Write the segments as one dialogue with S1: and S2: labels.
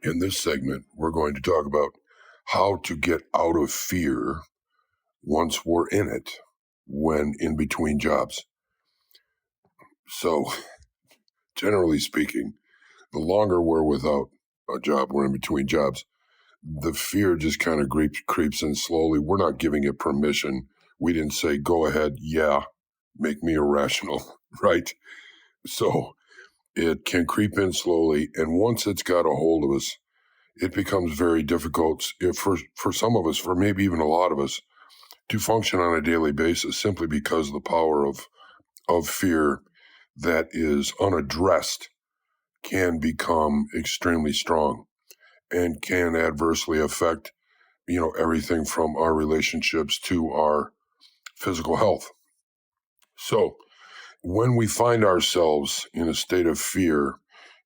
S1: In this segment, we're going to talk about how to get out of fear once we're in it when in between jobs. So, generally speaking, the longer we're without a job, we're in between jobs, the fear just kind of creeps in slowly. We're not giving it permission. We didn't say, go ahead, make me irrational, right? So it can creep in slowly. And once it's got a hold of us, it becomes very difficult for some of us, for maybe even a lot of us, to function on a daily basis simply because of the power of fear that is unaddressed can become extremely strong and can adversely affect, everything from our relationships to our physical health. So when we find ourselves in a state of fear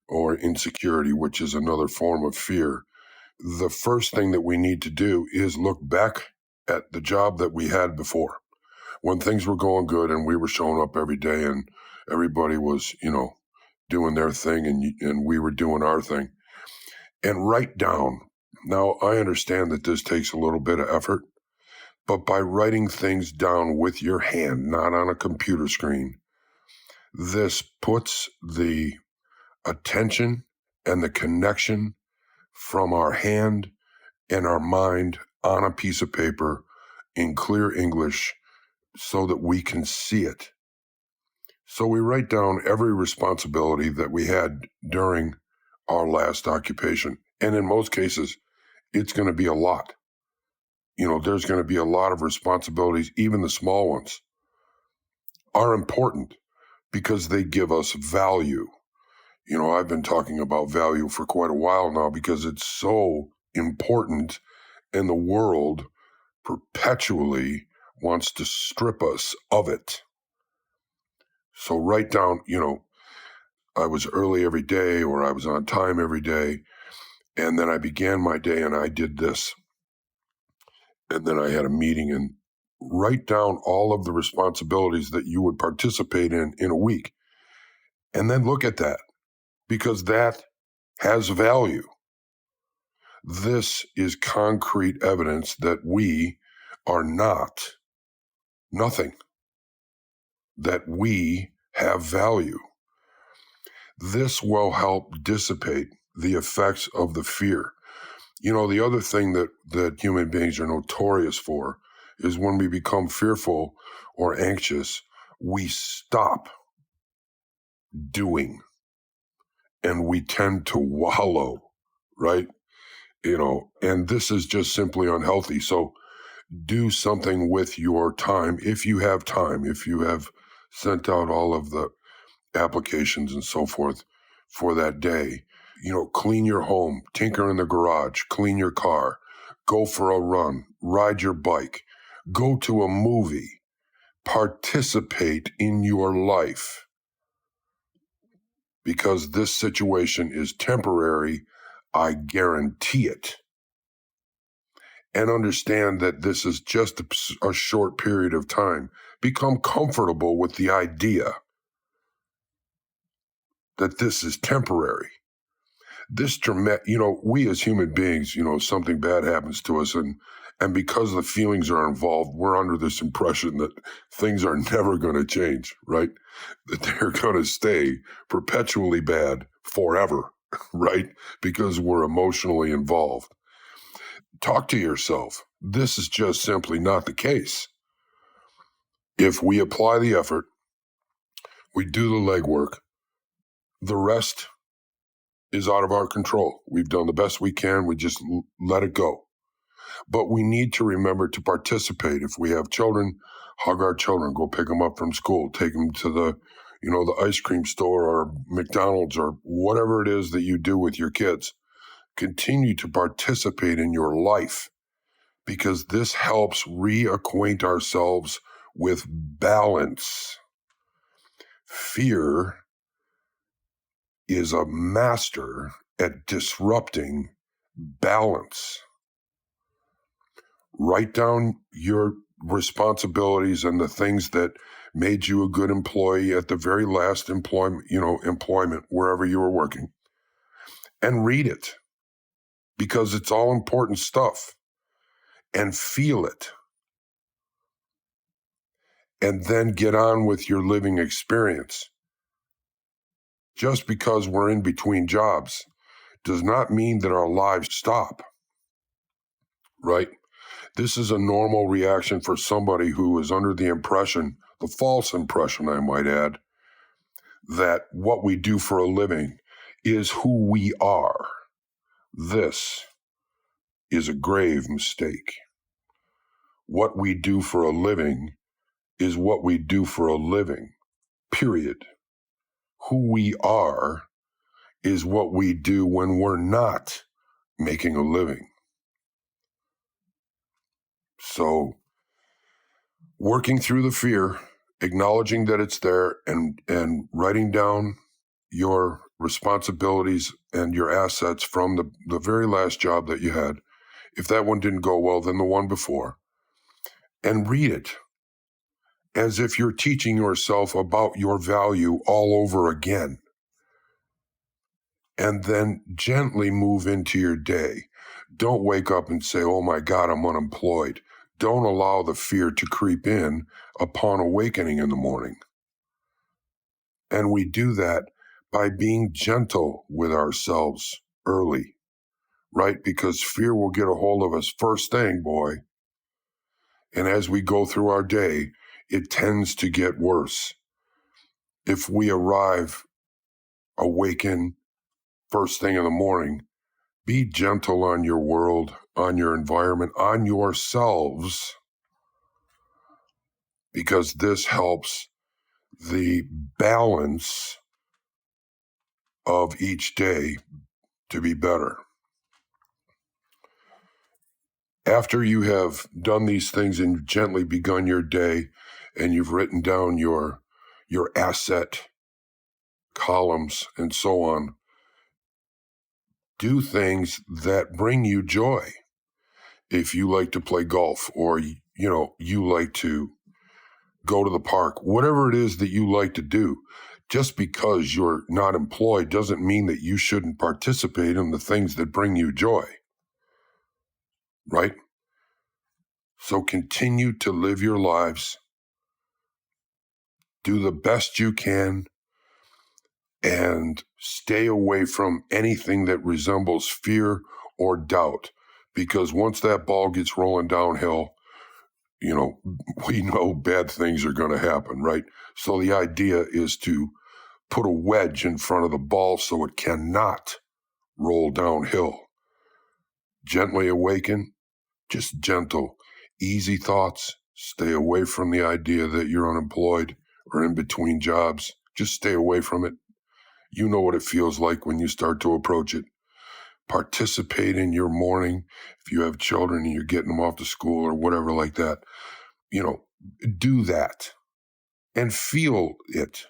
S1: or insecurity, which is another form of fear, the first thing that we need to do is look back at the job that we had before when things were going good and we were showing up every day and everybody was, doing their thing and we were doing our thing. And write down. Now, I understand that this takes a little bit of effort, but by writing things down with your hand, not on a computer screen, this puts the attention and the connection from our hand and our mind on a piece of paper in clear English so that we can see it. So we write down every responsibility that we had during our last occupation. And in most cases, it's going to be a lot. There's going to be a lot of responsibilities, even the small ones are important because they give us value. I've been talking about value for quite a while now because it's so important, and the world perpetually wants to strip us of it. So write down, I was early every day or I was on time every day. And then I began my day and I did this. And then I had a meeting, and write down all of the responsibilities that you would participate in a week. And then look at that because that has value. This is concrete evidence that we are not nothing, that we have value. This will help dissipate the effects of the fear. The other thing that human beings are notorious for is when we become fearful or anxious, we stop doing and we tend to wallow, right? And this is just simply unhealthy. So do something with your time if you have time, if you have sent out all of the applications and so forth for that day. Clean your home, tinker in the garage, clean your car, go for a run, ride your bike, go to a movie, participate in your life. Because this situation is temporary, I guarantee it. And understand that this is just a short period of time. Become comfortable with the idea that this is temporary. We as human beings, something bad happens to us, and because the feelings are involved, we're under this impression that things are never going to change, right? That they're going to stay perpetually bad forever, right? Because we're emotionally involved. Talk to yourself. This is just simply not the case. If we apply the effort, we do the legwork, the rest is out of our control. We've done the best we can. We just let it go. But we need to remember to participate. If we have children, hug our children, go pick them up from school, take them to the ice cream store or McDonald's or whatever it is that you do with your kids. Continue to participate in your life because this helps reacquaint ourselves with balance. Fear is a master at disrupting balance. Write down your responsibilities and the things that made you a good employee at the very last employment wherever you were working, and read it. because it's all important stuff, and feel it. And then get on with your living experience. Just because we're in between jobs does not mean that our lives stop, right? This is a normal reaction for somebody who is under the impression, the false impression, I might add, that what we do for a living is who we are. This is a grave mistake. What we do for a living is what we do for a living, period. Who we are is what we do when we're not making a living. So, working through the fear, acknowledging that it's there, and writing down your responsibilities and your assets from the very last job that you had. If that one didn't go well, then the one before. And read it as if you're teaching yourself about your value all over again. And then gently move into your day. Don't wake up and say, oh my God, I'm unemployed. Don't allow the fear to creep in upon awakening in the morning. And we do that by being gentle with ourselves early, right? Because fear will get a hold of us first thing, boy. And as we go through our day, it tends to get worse. If we arrive, awaken first thing in the morning, be gentle on your world, on your environment, on yourselves, because this helps the balance of each day to be better. After you have done these things and gently begun your day, and you've written down your asset columns and so on, do things that bring you joy. If you like to play golf, or you like to go to the park, whatever it is that you like to do, just because you're not employed doesn't mean that you shouldn't participate in the things that bring you joy, right? So continue to live your lives, do the best you can, and stay away from anything that resembles fear or doubt, because once that ball gets rolling downhill, we know bad things are going to happen, right? So the idea is to put a wedge in front of the ball so it cannot roll downhill. Gently awaken, just gentle, easy thoughts. Stay away from the idea that you're unemployed or in between jobs. Just stay away from it. You know what it feels like when you start to approach it. Participate in your morning. If you have children and you're getting them off to school or whatever like that, do that and feel it.